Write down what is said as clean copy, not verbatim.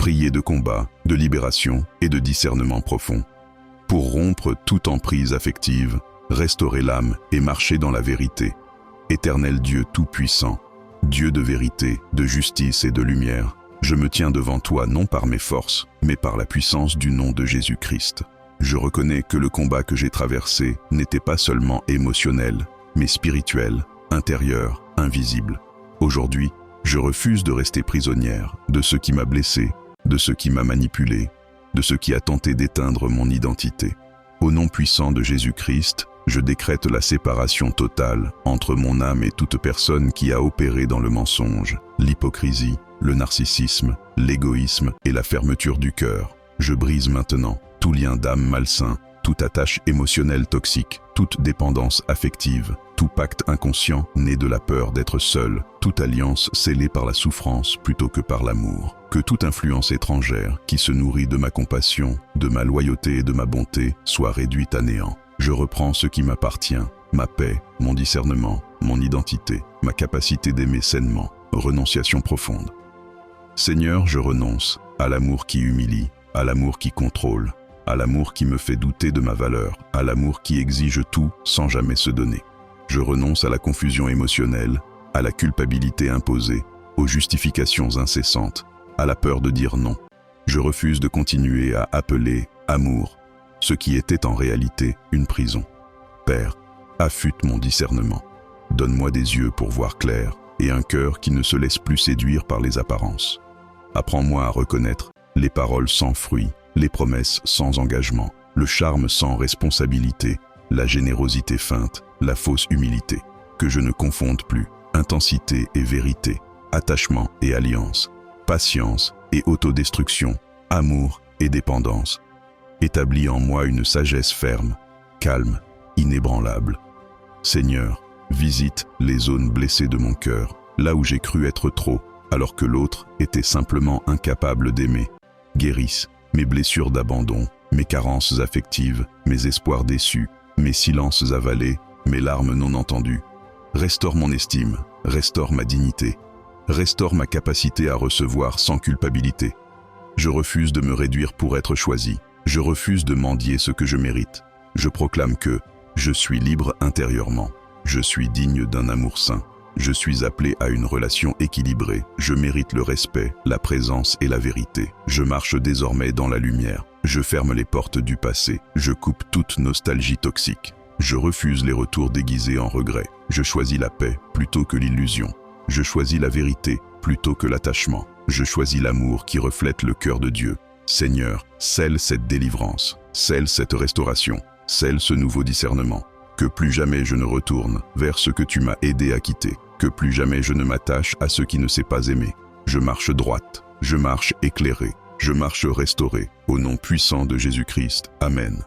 prier de combat, de libération et de discernement profond. Pour rompre toute emprise affective, restaurer l'âme et marcher dans la vérité. Éternel Dieu tout-puissant, Dieu de vérité, de justice et de lumière, je me tiens devant toi non par mes forces, mais par la puissance du nom de Jésus-Christ. Je reconnais que le combat que j'ai traversé n'était pas seulement émotionnel, mais spirituel, intérieur, invisible. Aujourd'hui, je refuse de rester prisonnière de ce qui m'a blessé, de ce qui m'a manipulé, de ce qui a tenté d'éteindre mon identité. Au nom puissant de Jésus-Christ, je décrète la séparation totale entre mon âme et toute personne qui a opéré dans le mensonge, l'hypocrisie, le narcissisme, l'égoïsme et la fermeture du cœur. Je brise maintenant tout lien d'âme malsain, toute attache émotionnelle toxique, toute dépendance affective, tout pacte inconscient né de la peur d'être seul, toute alliance scellée par la souffrance plutôt que par l'amour. Que toute influence étrangère qui se nourrit de ma compassion, de ma loyauté et de ma bonté soit réduite à néant. Je reprends ce qui m'appartient, ma paix, mon discernement, mon identité, ma capacité d'aimer sainement, renonciation profonde. Seigneur, je renonce à l'amour qui humilie, à l'amour qui contrôle, à l'amour qui me fait douter de ma valeur, à l'amour qui exige tout sans jamais se donner. Je renonce à la confusion émotionnelle, à la culpabilité imposée, aux justifications incessantes, à la peur de dire non. Je refuse de continuer à appeler amour ce qui était en réalité une prison. Père, affûte mon discernement. Donne-moi des yeux pour voir clair et un cœur qui ne se laisse plus séduire par les apparences. Apprends-moi à reconnaître les paroles sans fruit, les promesses sans engagement, le charme sans responsabilité, la générosité feinte, la fausse humilité. Que je ne confonde plus intensité et vérité, attachement et alliance, patience et autodestruction, amour et dépendance. Établis en moi une sagesse ferme, calme, inébranlable. Seigneur, visite les zones blessées de mon cœur, là où j'ai cru être trop, alors que l'autre était simplement incapable d'aimer. Guérisse mes blessures d'abandon, mes carences affectives, mes espoirs déçus, mes silences avalés, mes larmes non entendues. Restaure mon estime, restaure ma dignité, restaure ma capacité à recevoir sans culpabilité. Je refuse de me réduire pour être choisi. Je refuse de mendier ce que je mérite. Je proclame que je suis libre intérieurement. Je suis digne d'un amour sain. Je suis appelé à une relation équilibrée. Je mérite le respect, la présence et la vérité. Je marche désormais dans la lumière. Je ferme les portes du passé. Je coupe toute nostalgie toxique. Je refuse les retours déguisés en regrets. Je choisis la paix plutôt que l'illusion. Je choisis la vérité plutôt que l'attachement. Je choisis l'amour qui reflète le cœur de Dieu. Seigneur, scelle cette délivrance, scelle cette restauration, scelle ce nouveau discernement. Que plus jamais je ne retourne vers ce que tu m'as aidé à quitter, que plus jamais je ne m'attache à ce qui ne sait pas aimer. Je marche droite, je marche éclairée, je marche restaurée, au nom puissant de Jésus-Christ. Amen.